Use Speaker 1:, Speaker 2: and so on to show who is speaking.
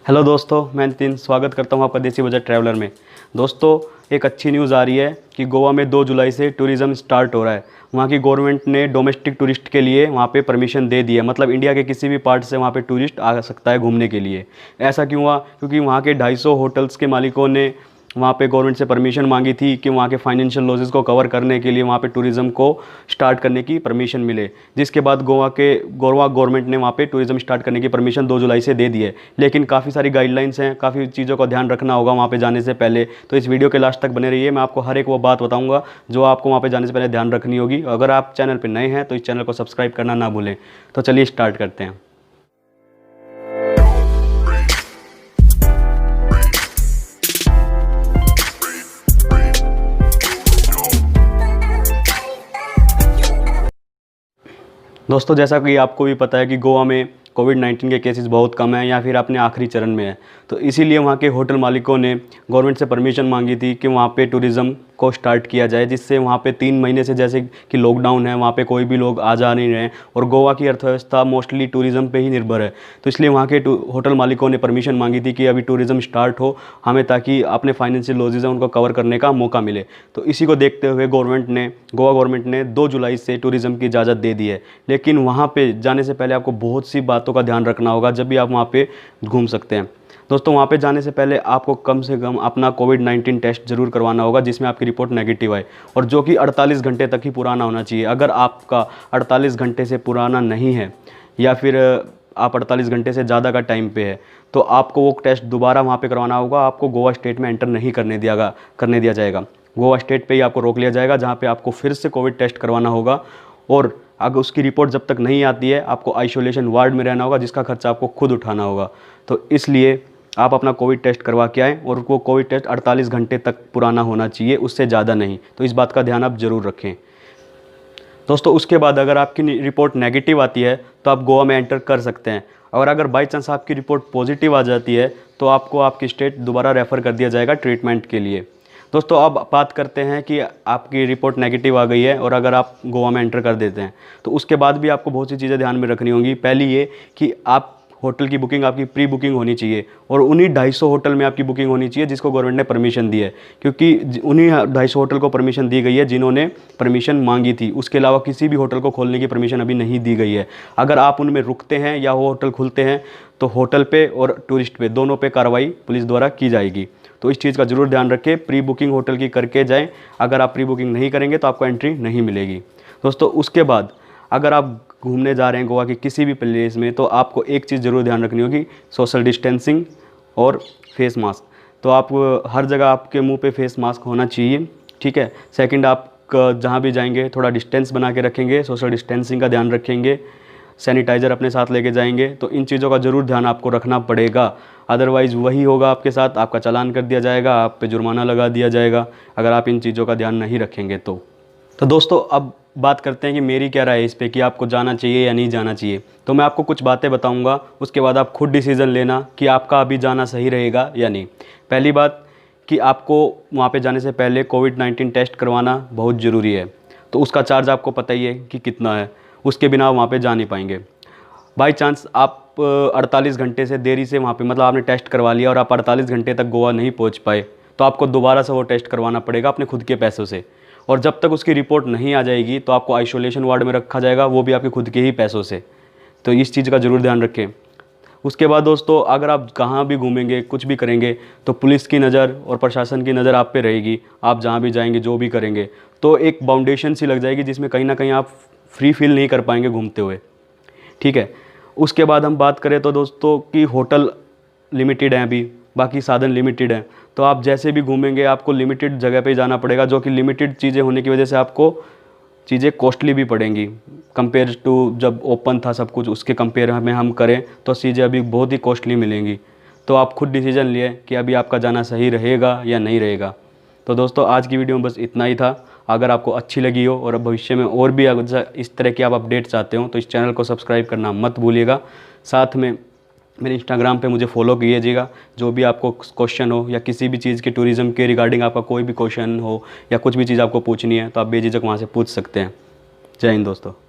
Speaker 1: Hello दोस्तों, मैं नितिन स्वागत करता हूं आपका देसी बजट ट्रैवलर में। दोस्तों, एक अच्छी न्यूज़ आ रही है कि गोवा में 2 जुलाई से टूरिज़्म स्टार्ट हो रहा है। वहां की गवर्नमेंट ने डोमेस्टिक टूरिस्ट के लिए वहां पे परमिशन दे दी है, मतलब इंडिया के किसी भी पार्ट से वहां पे टूरिस्ट आ सकता है घूमने के लिए। ऐसा क्यों हुआ? क्योंकि वहां के 250 होटल्स के मालिकों ने वहाँ पे गवर्नमेंट से परमिशन मांगी थी कि वहाँ के फाइनेंशियल लॉसेस को कवर करने के लिए वहाँ पे टूरिज़्म को स्टार्ट करने की परमिशन मिले, जिसके बाद गोवा गवर्नमेंट ने वहाँ पे टूरिज़्म स्टार्ट करने की परमिशन 2 जुलाई से दे दी है। लेकिन काफ़ी सारी गाइडलाइंस हैं, काफ़ी चीज़ों का ध्यान रखना होगा वहाँ पे जाने से पहले। तो इस वीडियो के लास्ट तक बने रहिए, मैं आपको हर एक वो बात बताऊँगा जो आपको वहाँ पर जाने से पहले ध्यान रखनी होगी। अगर आप चैनल पर नए हैं तो इस चैनल को सब्सक्राइब करना ना भूलें। तो चलिए स्टार्ट करते हैं। दोस्तों, जैसा कि आपको भी पता है कि गोवा में कोविड-19 के केसेस बहुत कम हैं या फिर अपने आखिरी चरण में है, तो इसीलिए वहाँ के होटल मालिकों ने गवर्नमेंट से परमिशन मांगी थी कि वहाँ पे टूरिज़्म को स्टार्ट किया जाए, जिससे वहाँ पे 3 महीने से जैसे कि लॉकडाउन है, वहाँ पे कोई भी लोग आ जा नहीं रहे हैं और गोवा की अर्थव्यवस्था मोस्टली टूरिज़्म पे ही निर्भर है। तो इसलिए वहाँ के होटल मालिकों ने परमिशन मांगी थी कि अभी टूरिज़्म स्टार्ट हो हमें, ताकि अपने फाइनेंशियल लॉसेस हैं उनको कवर करने का मौका मिले। तो इसी को देखते हुए गोवा गवर्नमेंट ने 2 जुलाई से टूरिज़्म की इजाज़त दे दी है। लेकिन वहाँ पे जाने से पहले आपको बहुत सी बातों का ध्यान रखना होगा जब भी आप वहाँ पे घूम सकते हैं। दोस्तों, वहाँ पे जाने से पहले आपको कम से कम अपना कोविड-19 टेस्ट ज़रूर करवाना होगा, जिसमें आपकी रिपोर्ट नेगेटिव आए और जो कि 48 घंटे तक ही पुराना होना चाहिए। अगर आपका 48 घंटे से पुराना नहीं है या फिर आप 48 घंटे से ज़्यादा का टाइम पे है, तो आपको वो टेस्ट दोबारा वहाँ पे करवाना होगा। आपको गोवा स्टेट में एंटर नहीं करने दिया जाएगा। गोवा स्टेट पे ही आपको रोक लिया जाएगा, जहाँ पे आपको फिर से कोविड टेस्ट करवाना होगा और अगर उसकी रिपोर्ट जब तक नहीं आती है आपको आइसोलेशन वार्ड में रहना होगा, जिसका खर्चा आपको खुद उठाना होगा। तो इसलिए आप अपना कोविड टेस्ट करवा के आएँ और वो कोविड टेस्ट 48 घंटे तक पुराना होना चाहिए, उससे ज़्यादा नहीं। तो इस बात का ध्यान आप ज़रूर रखें। दोस्तों, उसके बाद अगर आपकी रिपोर्ट नेगेटिव आती है तो आप गोवा में एंटर कर सकते हैं, और अगर बाई चांस आपकी रिपोर्ट पॉजिटिव आ जाती है तो आपको आपकी स्टेट दोबारा रेफ़र कर दिया जाएगा ट्रीटमेंट के लिए। दोस्तों, अब बात करते हैं कि आपकी रिपोर्ट नेगेटिव आ गई है और अगर आप गोवा में एंटर कर देते हैं तो उसके बाद भी आपको बहुत सी चीज़ें ध्यान में रखनी होंगी। पहली ये कि आप होटल की बुकिंग आपकी प्री बुकिंग होनी चाहिए और उन्हीं 250 होटल में आपकी बुकिंग होनी चाहिए जिसको गवर्नमेंट ने परमिशन दी है, क्योंकि उन्हीं 250 होटल को परमिशन दी गई है जिन्होंने परमिशन मांगी थी। उसके अलावा किसी भी होटल को खोलने की परमिशन अभी नहीं दी गई है। अगर आप उनमें रुकते हैं या वो होटल खुलते हैं तो होटल पे और टूरिस्ट पे दोनों पे कार्रवाई पुलिस द्वारा की जाएगी। तो इस चीज़ का ज़रूर ध्यान रखें, प्री बुकिंग होटल की करके जाएं। अगर आप प्री बुकिंग नहीं करेंगे तो आपको एंट्री नहीं मिलेगी। दोस्तों, उसके बाद अगर आप घूमने जा रहे हैं गोवा के किसी भी प्लेस में तो आपको एक चीज़ ज़रूर ध्यान रखनी होगी, सोशल डिस्टेंसिंग और फेस मास्क। तो आप हर जगह आपके मुंह पे फेस मास्क होना चाहिए, ठीक है। सेकंड, आप जहाँ भी जाएंगे थोड़ा डिस्टेंस बना के रखेंगे, सोशल डिस्टेंसिंग का ध्यान रखेंगे, सैनिटाइज़र अपने साथ लेके जाएंगे। तो इन चीज़ों का ज़रूर ध्यान आपको रखना पड़ेगा, अदरवाइज़ वही होगा आपके साथ, आपका चालान कर दिया जाएगा, आप पे जुर्माना लगा दिया जाएगा अगर आप इन चीज़ों का ध्यान नहीं रखेंगे तो दोस्तों, अब बात करते हैं कि मेरी क्या राय है इस पे कि आपको जाना चाहिए या नहीं जाना चाहिए। तो मैं आपको कुछ बातें बताऊंगा, उसके बाद आप खुद डिसीज़न लेना कि आपका अभी जाना सही रहेगा या नहीं। पहली बात कि आपको वहाँ पे जाने से पहले कोविड-19 टेस्ट करवाना बहुत ज़रूरी है। तो उसका चार्ज आपको पता ही है कि कितना है, उसके बिना आप वहाँ पे जा नहीं पाएंगे। बाई चांस आप 48 घंटे से देरी से वहाँ पे, मतलब आपने टेस्ट करवा लिया और आप 48 घंटे तक गोवा नहीं पहुँच पाए, तो आपको दोबारा से वो टेस्ट करवाना पड़ेगा अपने खुद के पैसों से, और जब तक उसकी रिपोर्ट नहीं आ जाएगी तो आपको आइसोलेशन वार्ड में रखा जाएगा, वो भी आपके खुद के ही पैसों से। तो इस चीज़ का ज़रूर ध्यान रखें। उसके बाद दोस्तों, अगर आप कहाँ भी घूमेंगे, कुछ भी करेंगे, तो पुलिस की नज़र और प्रशासन की नज़र आप पे रहेगी। आप जहाँ भी जाएंगे, जो भी करेंगे, तो एक बाउंडेशन सी लग जाएगी जिसमें कहीं ना कहीं आप फ्री फील नहीं कर पाएंगे घूमते हुए, ठीक है। उसके बाद हम बात करें तो दोस्तों कि होटल लिमिटेड हैं, अभी बाकी साधन लिमिटेड हैं। तो आप जैसे भी घूमेंगे आपको लिमिटेड जगह पे जाना पड़ेगा, जो कि लिमिटेड चीज़ें होने की वजह से आपको चीज़ें कॉस्टली भी पड़ेंगी कंपेयर टू जब ओपन था सब कुछ, उसके कंपेयर में हम करें तो चीज़ें अभी बहुत ही कॉस्टली मिलेंगी। तो आप खुद डिसीजन लिए कि अभी आपका जाना सही रहेगा या नहीं रहेगा। तो दोस्तों, आज की वीडियो में बस इतना ही था। अगर आपको अच्छी लगी हो और भविष्य में और भी अगर इस तरह की आप अपडेट चाहते हो तो इस चैनल को सब्सक्राइब करना मत भूलिएगा। साथ में मेरे इंस्टाग्राम पे मुझे फॉलो कीजिएगा। जो भी आपको क्वेश्चन हो या किसी भी चीज़ के टूरिज़्म के रिगार्डिंग आपका कोई भी क्वेश्चन हो या कुछ भी चीज़ आपको पूछनी है तो आप बेझिझक वहाँ से पूछ सकते हैं। जय हिंद दोस्तों।